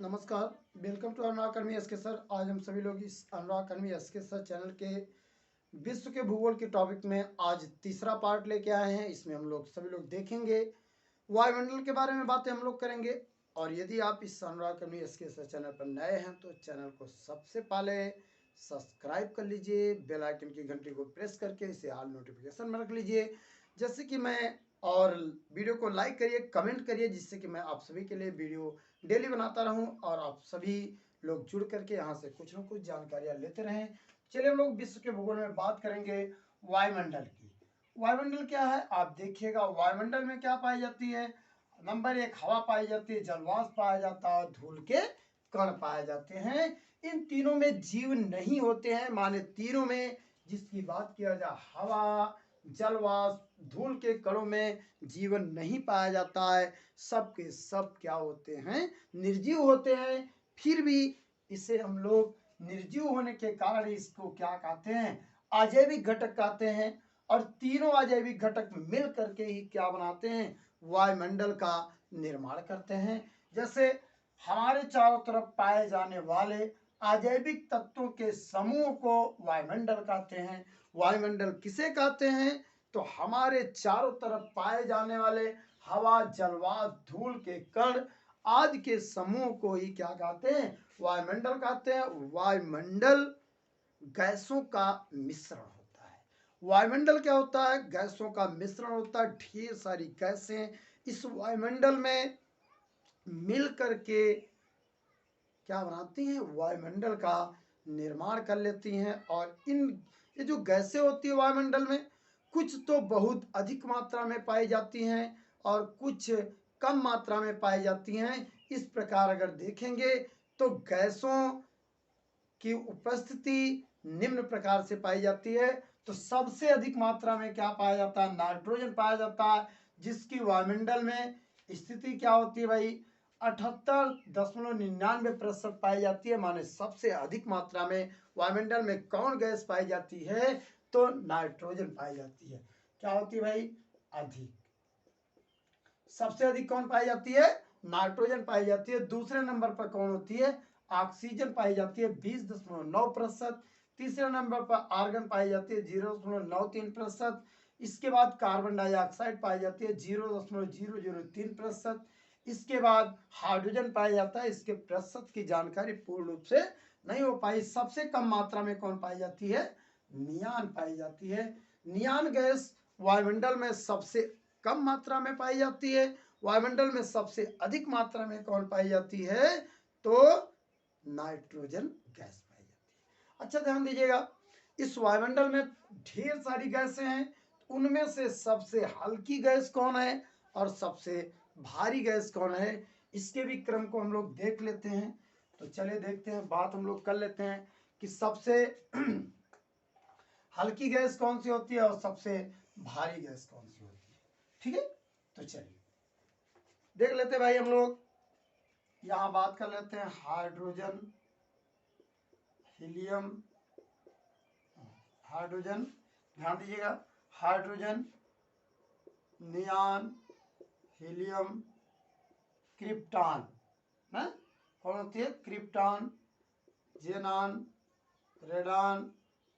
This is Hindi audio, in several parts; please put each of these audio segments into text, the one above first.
नमस्कार, वेलकम टू अनुराग कर्मी एस के सर। आज हम सभी लोग इस अनुराग कर्मी एस के सर चैनल के विश्व के भूगोल के टॉपिक में आज तीसरा पार्ट लेके आए हैं। इसमें हम लोग सभी लोग देखेंगे वायुमंडल के बारे में बातें हम लोग करेंगे। और यदि आप इस अनुराग कर्मी एस के सर चैनल पर नए हैं तो चैनल को सबसे पहले सब्सक्राइब कर लीजिए, बेल आइकन की घंटी को प्रेस करके इसे ऑल नोटिफिकेशन में रख लीजिए, जैसे कि मैं, और वीडियो को लाइक करिए, कमेंट करिए, जिससे कि मैं आप सभी के लिए वीडियो डेली बनाता रहूं और आप सभी लोग जुड़ करके यहाँ से कुछ न कुछ जानकारियाँ लेते रहें। चलिए हम लोग विश्व के भूगोल में बात करेंगे वायुमंडल की। वायुमंडल क्या है आप देखिएगा। वायुमंडल में क्या पाई जाती है? नंबर 1 हवा पाई जाती है, जलवाष्प पाया जाता है, धूल के कण पाए जाते हैं। इन तीनों में जीव नहीं होते हैं। माने तीनों में जिसकी बात किया जाए, हवा, जलवाष्प, धूल के कणों में जीवन नहीं पाया जाता है। सब के सब क्या होते हैं? निर्जीव होते हैं। फिर भी इसे हम लोग निर्जीव होने के कारण इसको क्या कहते हैं? अजैविक घटक कहते हैं। और तीनों अजैविक घटक मिल करके ही क्या बनाते हैं? वायुमंडल का निर्माण करते हैं। जैसे हमारे चारों तरफ पाए जाने वाले अजैविक तत्वों के समूह को वायुमंडल कहते हैं। वायुमंडल किसे कहते हैं? तो हमारे चारों तरफ पाए जाने वाले हवा, जलवाष्प, धूल के कण आदि के समूह को ही क्या कहते हैं? वायुमंडल कहते हैं। वायुमंडल गैसों का मिश्रण होता है। वायुमंडल क्या होता है? गैसों का मिश्रण होता है। ढेर सारी गैसें इस वायुमंडल में मिल करके क्या बनाती हैं? वायुमंडल का निर्माण कर लेती हैं। और ये जो गैसें होती है वायुमंडल में, कुछ तो बहुत अधिक मात्रा में पाई जाती हैं और कुछ कम मात्रा में पाई जाती हैं। इस प्रकार अगर देखेंगे तो गैसों की उपस्थिति निम्न प्रकार से पाई जाती है। तो सबसे अधिक मात्रा में क्या पाया जाता है? नाइट्रोजन पाया जाता है, जिसकी वायुमंडल में स्थिति क्या होती है भाई? 78.99% पाई जाती है। माने सबसे अधिक मात्रा में वायुमंडल में कौन गैस पाई जाती है? तो नाइट्रोजन पाई जाती है। क्या होती है भाई? अधिक। सबसे अधिक कौन पाई जाती है? नाइट्रोजन पाई जाती है। दूसरे नंबर पर कौन होती है? ऑक्सीजन पाई जाती है 20.9%। तीसरे नंबर पर आर्गन पाई जाती है 0.93%। इसके बाद कार्बन डाइऑक्साइड पाई जाती है 0.003%। इसके बाद हाइड्रोजन पाया जाता है। इसके प्रतिशत की जानकारी पूर्ण रूप से नहीं हो पाई। सबसे कम मात्रा में कौन पाई जाती है? नियान पाई जाती है। नियान गैस वायुमंडल में सबसे कम मात्रा में पाई जाती है। वायुमंडल में सबसे अधिक मात्रा में कौन पाई जाती है? तो नाइट्रोजन गैस पाई जाती है। अच्छा ध्यान दीजिएगा, इस वायुमंडल में ढेर सारी गैसें हैं। उनमें से सबसे हल्की गैस कौन है और सबसे भारी गैस कौन है? इसके भी क्रम को हम लोग देख लेते हैं। तो चलिए देखते हैं, बात हम लोग कर लेते हैं कि सबसे हल्की गैस कौन सी होती है और सबसे भारी गैस कौन सी होती है। ठीक है, तो चलिए देख लेते हैं भाई। हम लोग यहां बात कर लेते हैं हाइड्रोजन, हीलियम, हाइड्रोजन, ध्यान दीजिएगा, हाइड्रोजन, नियान, हीलियम, क्रिप्टॉन है। कौन होती है? क्रिप्टॉन, जेनान, रेडान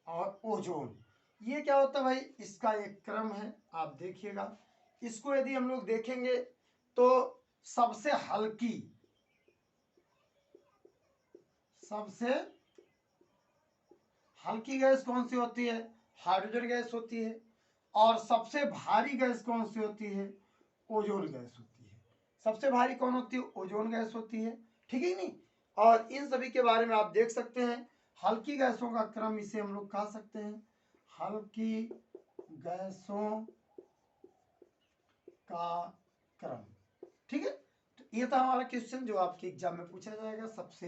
और ओजोन। ये क्या होता है भाई? इसका एक क्रम है, आप देखिएगा। इसको यदि हम लोग देखेंगे तो सबसे हल्की गैस कौन सी होती है? हाइड्रोजन गैस होती है। और सबसे भारी गैस कौन सी होती है? ओजोन गैस होती है। सबसे भारी कौन होती है? ओजोन गैस होती है। ठीक है नहीं? और इन सभी के बारे में आप देख सकते हैं। हल्की गैसों का क्रम इसे हम लोग कह सकते हैं, हल्की गैसों का क्रम। ठीक है, तो ये था हमारा क्वेश्चन जो आपके एग्जाम में पूछा जाएगा। सबसे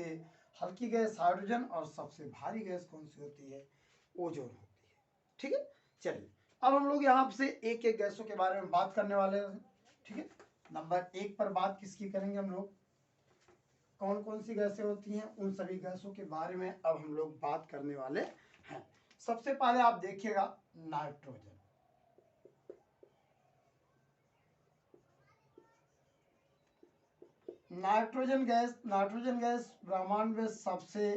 हल्की गैस हाइड्रोजन और सबसे भारी गैस कौन सी होती है? ओजोन होती है। ठीक है, चलिए अब हम लोग यहाँ से एक एक गैसों के बारे में बात करने वाले हैं। ठीक है, नंबर 1 पर बात किसकी करेंगे हम लोग? कौन कौन सी गैसें होती हैं, उन सभी गैसों के बारे में अब हम लोग बात करने वाले हैं। सबसे पहले आप देखिएगा नाइट्रोजन। नाइट्रोजन गैस ब्रह्मांड में सबसे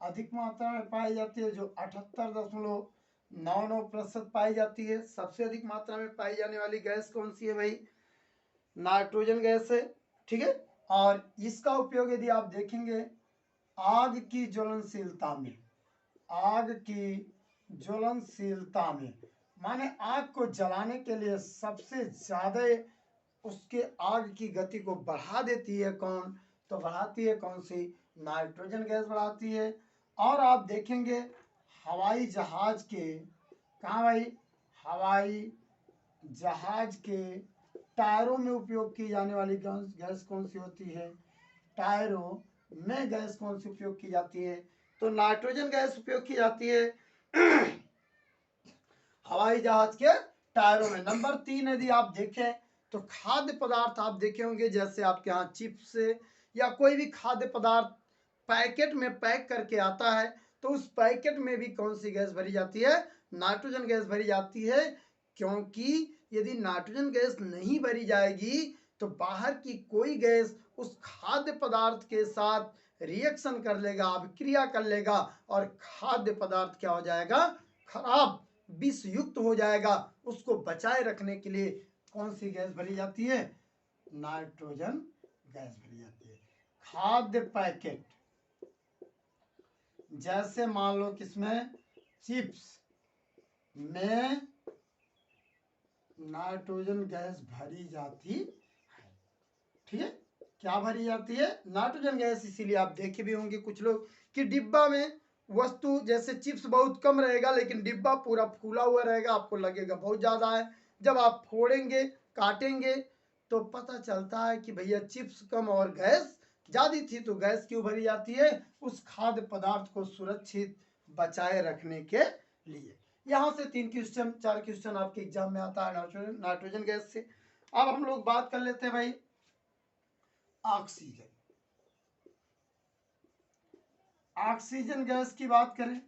अधिक मात्रा में पाई जाती है, जो 78.99% पाई जाती है। सबसे अधिक मात्रा में पाई जाने वाली गैस कौन सी है भाई? नाइट्रोजन गैस है। ठीक है, और इसका उपयोग यदि आप देखेंगे आग की ज्वलनशीलता में, आग की ज्वलनशीलता में माने आग को जलाने के लिए सबसे ज्यादा उसके आग की गति को बढ़ा देती है कौन? तो बढ़ाती है कौन सी? नाइट्रोजन गैस बढ़ाती है। और आप देखेंगे हवाई जहाज के, कहाँ भाई? हवाई जहाज के टायरों में उपयोग की जाने वाली गैस कौन सी होती है? टायरों में गैस कौन सी उपयोग की जाती है? तो नाइट्रोजन गैस उपयोग की जाती है हवाई जहाज के टायरों में। नंबर 3 यदि आप देखें तो खाद्य पदार्थ आप देखे होंगे, जैसे आपके यहाँ चिप्स या कोई भी खाद्य पदार्थ पैकेट में पैक करके आता है, तो उस पैकेट में भी कौन सी गैस भरी जाती है? नाइट्रोजन गैस भरी जाती है। क्योंकि यदि नाइट्रोजन गैस नहीं भरी जाएगी तो बाहर की कोई गैस उस खाद्य पदार्थ के साथ रिएक्शन कर लेगा, अभिक्रिया कर लेगा, और खाद्य पदार्थ क्या हो जाएगा? खराब, विष युक्त हो जाएगा। उसको बचाए रखने के लिए कौन सी गैस भरी जाती है? नाइट्रोजन गैस भरी जाती है। खाद्य पैकेट, जैसे मान लो किसमें? चिप्स में नाइट्रोजन गैस भरी जाती है। ठीक है, क्या भरी जाती है? Nitrogen gas. इसीलिए आप देखे भी होंगे कुछ लोग कि डिब्बा में वस्तु, जैसे चिप्स बहुत कम रहेगा लेकिन डिब्बा पूरा फूला हुआ रहेगा, आपको लगेगा बहुत ज्यादा है। जब आप फोड़ेंगे, काटेंगे, तो पता चलता है कि भैया चिप्स कम और गैस ज्यादा थी। तो गैस क्यों भरी जाती है? उस खाद्य पदार्थ को सुरक्षित बचाए रखने के लिए। यहाँ से 3 क्वेश्चन 4 क्वेश्चन आपके एग्जाम में आता है नाइट्रोजन गैस से। अब हम लोग बात कर लेते हैं भाई ऑक्सीजन। ऑक्सीजन गैस की बात करें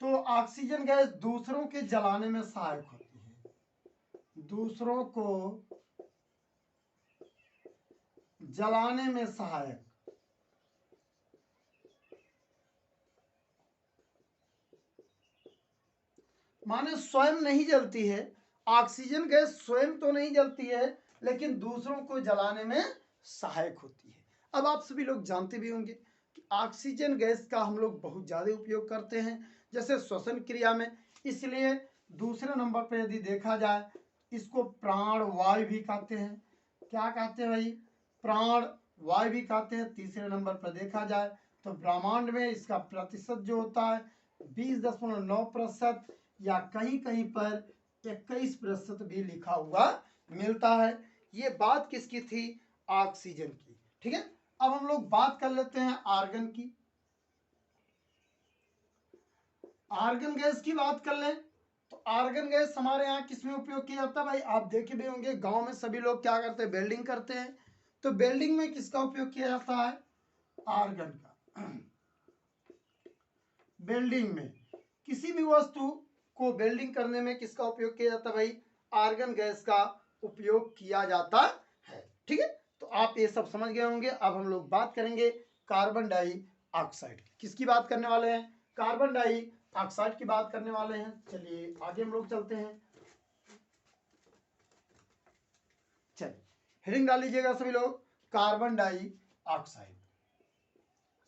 तो ऑक्सीजन गैस दूसरों के जलाने में सहायक होती है। दूसरों को जलाने में सहायक, माने स्वयं नहीं जलती है। ऑक्सीजन गैस स्वयं तो नहीं जलती है लेकिन दूसरों को जलाने में सहायक होती है। अब आप सभी लोग जानते भी होंगे कि ऑक्सीजन गैस का हम लोग बहुत ज़्यादा उपयोग करते हैं, जैसे श्वसन क्रिया में। इसलिए दूसरे नंबर पर यदि देखा जाए, इसको प्राण वायु भी कहते हैं। क्या कहते हैं भाई? प्राण वायु भी कहते हैं। तीसरे नंबर पर देखा जाए तो ब्रह्मांड में इसका प्रतिशत जो होता है 20.9%, या कहीं कहीं पर 21% भी लिखा हुआ मिलता है। ये बात किसकी थी? ऑक्सीजन की। ठीक है, अब हम लोग बात कर लेते हैं आर्गन की। आर्गन गैस की बात कर लें तो आर्गन गैस हमारे यहाँ किसमें उपयोग किया जाता है भाई? आप देखे भी होंगे गांव में सभी लोग क्या करते हैं? वेल्डिंग करते हैं। तो वेल्डिंग में किसका उपयोग किया जाता है? आर्गन का। वेल्डिंग में किसी भी वस्तु को वेल्डिंग करने में किसका उपयोग किया जाता है भाई? आर्गन गैस का उपयोग किया जाता है। ठीक है, तो आप ये सब समझ गए होंगे। अब हम लोग बात करेंगे कार्बन डाइऑक्साइड की। किसकी बात करने वाले हैं? कार्बन डाइऑक्साइड की बात करने वाले हैं। चलिए आगे हम लोग चलते हैं। चलिए हेडिंग डाल लीजिएगा सभी लोग, कार्बन डाइऑक्साइड,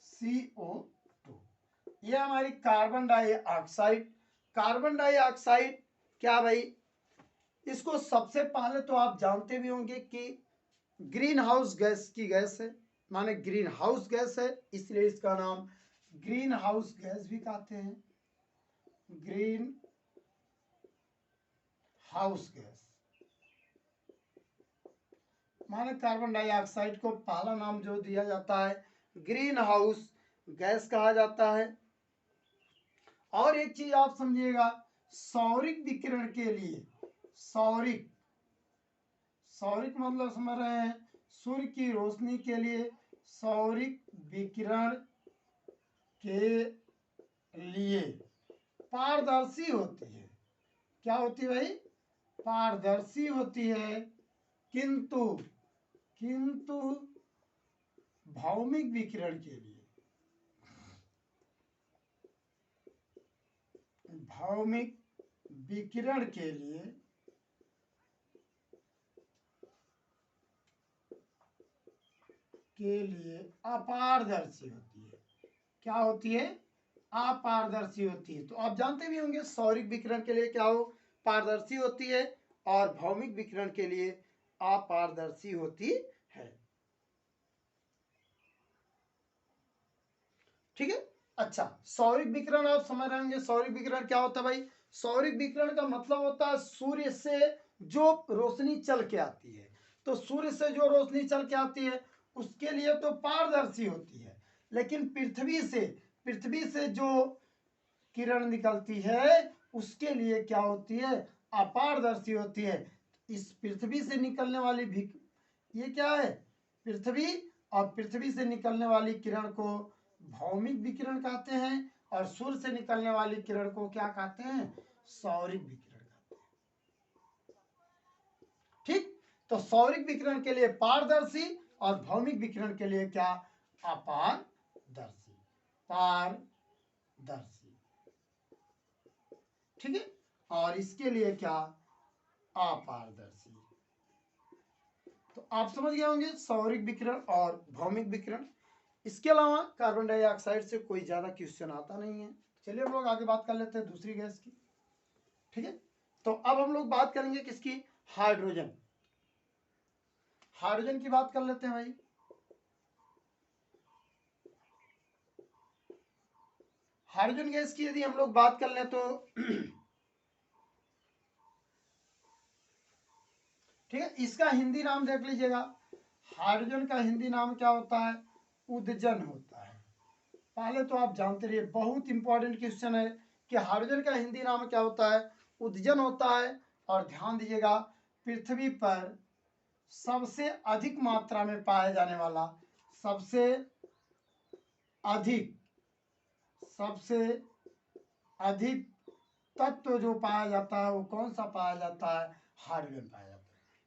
CO2। ये हमारी कार्बन डाइऑक्साइड। कार्बन डाइऑक्साइड क्या भाई? इसको सबसे पहले तो आप जानते भी होंगे कि ग्रीन हाउस गैस की गैस है, माने ग्रीन हाउस गैस है, इसलिए इसका नाम ग्रीन हाउस गैस भी कहते हैं। ग्रीन हाउस गैस माने कार्बन डाइऑक्साइड को पहला नाम जो दिया जाता है ग्रीन हाउस गैस कहा जाता है। और एक चीज आप समझिएगा, सौरिक विकिरण के लिए, सौरिक सौरिक मतलब समझ रहे हैं, सूर्य की रोशनी के लिए सौरिक विकिरण के लिए पारदर्शी होती है। क्या होती है भाई? पारदर्शी होती है, किंतु भौमिक विकिरण के लिए, भौमिक विकिरण के लिए अपारदर्शी होती है। क्या होती है? अपारदर्शी होती है। तो आप जानते भी होंगे सौरिक विकिरण के लिए क्या हो, पारदर्शी होती है, और भौमिक विकिरण के लिए अपारदर्शी होती है। ठीक है। अच्छा, सौरिक विकिरण आप समझ रहे होंगे। सौरिक विकिरण क्या होता है भाई? सौरिक विकिरण का मतलब होता है सूर्य से जो रोशनी चल के आती है। तो सूर्य से जो रोशनी चल के आती है उसके लिए तो पारदर्शी होती है, लेकिन पृथ्वी से जो किरण निकलती है उसके लिए क्या होती है? अपारदर्शी होती है। इस पृथ्वी से निकलने वाली भी, ये क्या है? पृथ्वी, और पृथ्वी से निकलने वाली किरण को भौमिक विकिरण कहते हैं, और सूर्य से निकलने वाली किरण को क्या कहते हैं? सौरिक विकिरण कहते हैं। ठीक। तो सौरिक विकिरण के लिए पारदर्शी और भौमिक विकिरण के लिए क्या? अपारदर्शी, पारदर्शी। ठीक है। और इसके लिए क्या? अपारदर्शी। तो आप समझ गए होंगे सौरिक विकिरण और भौमिक विकिरण। इसके अलावा कार्बन डाइऑक्साइड से कोई ज्यादा क्वेश्चन आता नहीं है। चलिए हम लोग आगे बात कर लेते हैं दूसरी गैस की। ठीक है। तो अब हम लोग बात करेंगे किसकी? हाइड्रोजन। हाइड्रोजन की बात कर लेते हैं भाई। हाइड्रोजन गैस की यदि हम लोग बात कर लें तो ठीक है, इसका हिंदी नाम देख लीजिएगा। हाइड्रोजन का हिंदी नाम क्या होता है? उदजन होता है। पहले तो आप जानते रहिए, बहुत इंपॉर्टेंट क्वेश्चन है कि हाइड्रोजन का हिंदी नाम क्या होता है? उदजन होता है। और ध्यान दीजिएगा, पृथ्वी पर सबसे अधिक मात्रा में पाया जाने वाला, सबसे अधिक तत्व जो पाया जाता है वो कौन सा पाया जाता है? हाइड्रोजन पाया जाता है।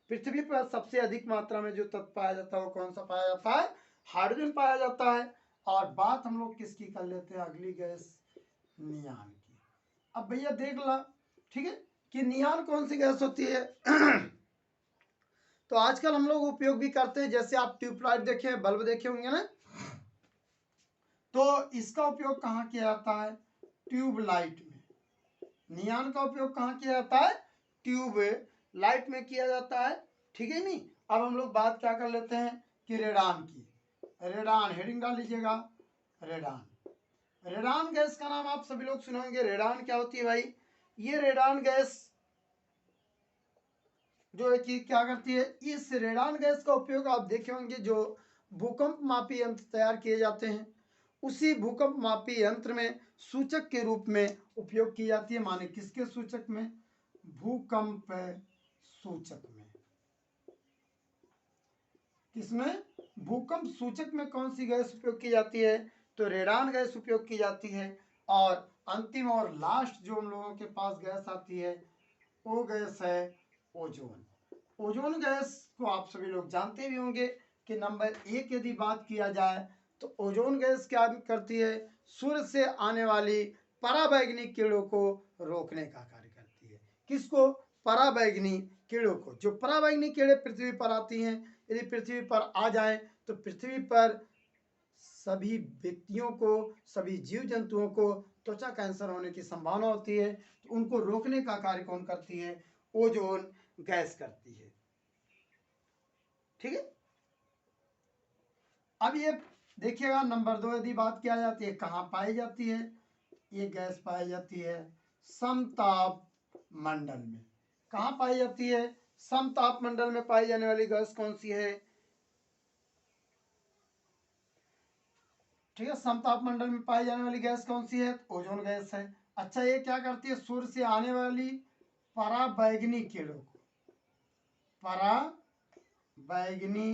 पृथ्वी पर सबसे अधिक मात्रा में जो तत्व पाया जाता है वो कौन सा पाया जाता है? हाइड्रोजन पाया जाता है। और बात हम लोग किसकी कर लेते हैं? अगली गैस नियान की। अब भैया देख ला, ठीक है, कि नियान कौन सी गैस होती है? तो आजकल हम लोग उपयोग भी करते हैं, जैसे आप ट्यूबलाइट देखे, बल्ब देखे होंगे ना, तो इसका उपयोग कहाँ किया जाता है? ट्यूबलाइट में। नियान का उपयोग कहाँ किया जाता है? ट्यूबलाइट में किया जाता है। ठीक है नहीं। अब हम लोग बात क्या कर लेते हैं कि रेडान की। रेडान, हेडिंग डाल लीजिएगा, रेडान। रेडान गैस का नाम आप सभी लोग सुने होंगे। रेडान क्या होती है भाई? ये रेडान गैस जो है कि क्या करती है? इस रेडान गैस का उपयोग आप देखे होंगे, जो भूकंप मापी यंत्र तैयार किए जाते हैं उसी भूकंप मापी यंत्र में सूचक के रूप में उपयोग की जाती है। माने किसके सूचक में? भूकंप सूचक में। किसमें? भूकंप सूचक में कौन सी गैस उपयोग की जाती है? तो रेडान गैस उपयोग की जाती है। और अंतिम और लास्ट जो हम लोगों के पास गैस आती है वो गैस है ओजोन। ओजोन गैस को आप सभी लोग जानते भी होंगे कि नंबर 1 यदि बात किया जाए तो ओजोन गैस क्या करती है? सूर्य से आने वाली पराबैंगनी किरणों को रोकने का कार्य करती है। किसको? पराबैंगनी किरणों को। जो पराबैंगनी किरणें पृथ्वी पर आती हैं, यदि पृथ्वी पर आ जाएं तो पृथ्वी पर सभी व्यक्तियों को, सभी जीव जंतुओं को त्वचा कैंसर होने की संभावना होती है। तो उनको रोकने का कार्य कौन करती है? ओजोन गैस करती है। ठीक है। अब ये देखिएगा, नंबर 2 यदि बात किया जाती है, कहाँ पाई जाती है? ये गैस पाई जाती है समताप मंडल में। कहाँ पाई जाती है? समताप मंडल में पाई जाने वाली गैस कौन सी है? ठीक है, समताप मंडल में पाई जाने वाली गैस कौन सी है? ओजोन गैस है। अच्छा, ये क्या करती है? सूर्य से आने वाली पराबैंगनी किरणों को, पराबैंगनी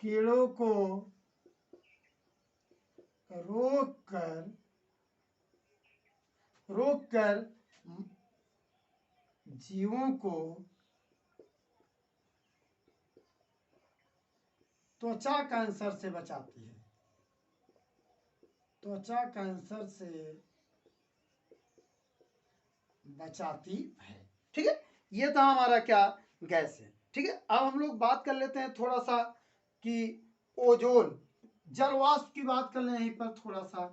किरणों को रोककर जीवों को त्वचा कैंसर से बचाती है, त्वचा कैंसर से बचाती है। ठीक है, ये था हमारा क्या, गैस है। ठीक है, अब हम लोग बात कर लेते हैं थोड़ा सा कि ओजोन, जल वाष्प की बात कर ले यहीं पर थोड़ा सा,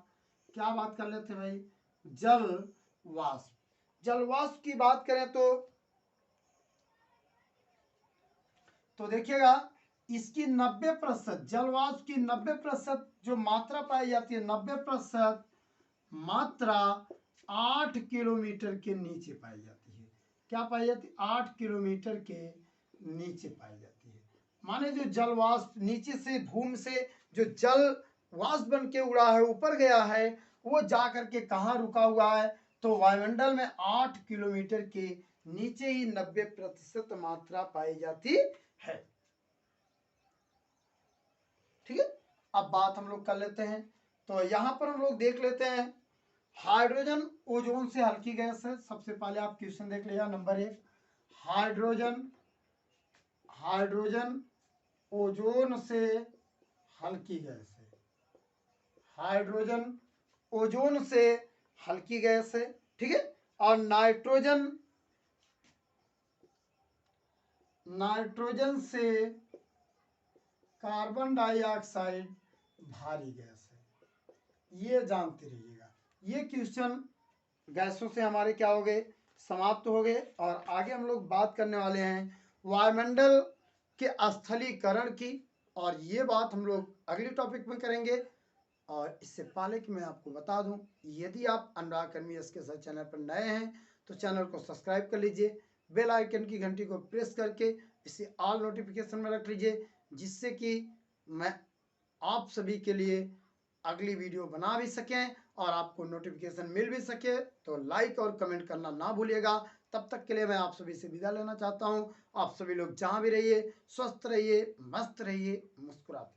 क्या बात कर लेते हैं भाई, जल वाष्प। जल वाष्प की बात करें तो देखिएगा इसकी 90%, जल वाष्प की 90% जो मात्रा पाई जाती है, 90% मात्रा 8 किलोमीटर के नीचे पाई जाती है। क्या पाई जाती है, 8 किलोमीटर के नीचे पाई जाती है। माने जो जल वाष्प नीचे से भूमि से जो जल वाष्प बन के उड़ा है, ऊपर गया है, वो जा करके कहाँ रुका हुआ है, तो वायुमंडल में 8 किलोमीटर के नीचे ही 90% मात्रा पाई जाती है। ठीक है, अब बात हम लोग कर लेते हैं, तो यहां पर हम लोग देख लेते हैं हाइड्रोजन ओजोन से हल्की गैस है। सबसे पहले आप क्वेश्चन देख लिया, नंबर 1, हाइड्रोजन ओजोन से हल्की गैस है, हाइड्रोजन ओजोन से हल्की गैस है। ठीक है, और नाइट्रोजन से कार्बन डाइऑक्साइड भारी गैस है। ये जानते रहिएगा, ये क्वेश्चन गैसों से हमारे क्या हो गए, समाप्त हो गए। और आगे हम लोग बात करने वाले हैं वायुमंडल के स्थलीकरण की, और ये बात हम लोग अगले टॉपिक में करेंगे। और इससे पहले कि मैं आपको बता दूं, यदि आप अनुराग कर्मी एस के सर चैनल पर नए हैं तो चैनल को सब्सक्राइब कर लीजिए, बेल आइकन की घंटी को प्रेस करके इसे ऑल नोटिफिकेशन में रख लीजिए, जिससे कि मैं आप सभी के लिए अगली वीडियो बना भी सकें और आपको नोटिफिकेशन मिल भी सके। तो लाइक और कमेंट करना ना भूलिएगा। तब तक के लिए मैं आप सभी से विदा लेना चाहता हूं। आप सभी लोग जहां भी रहिए, स्वस्थ रहिए, मस्त रहिए, मुस्कुराते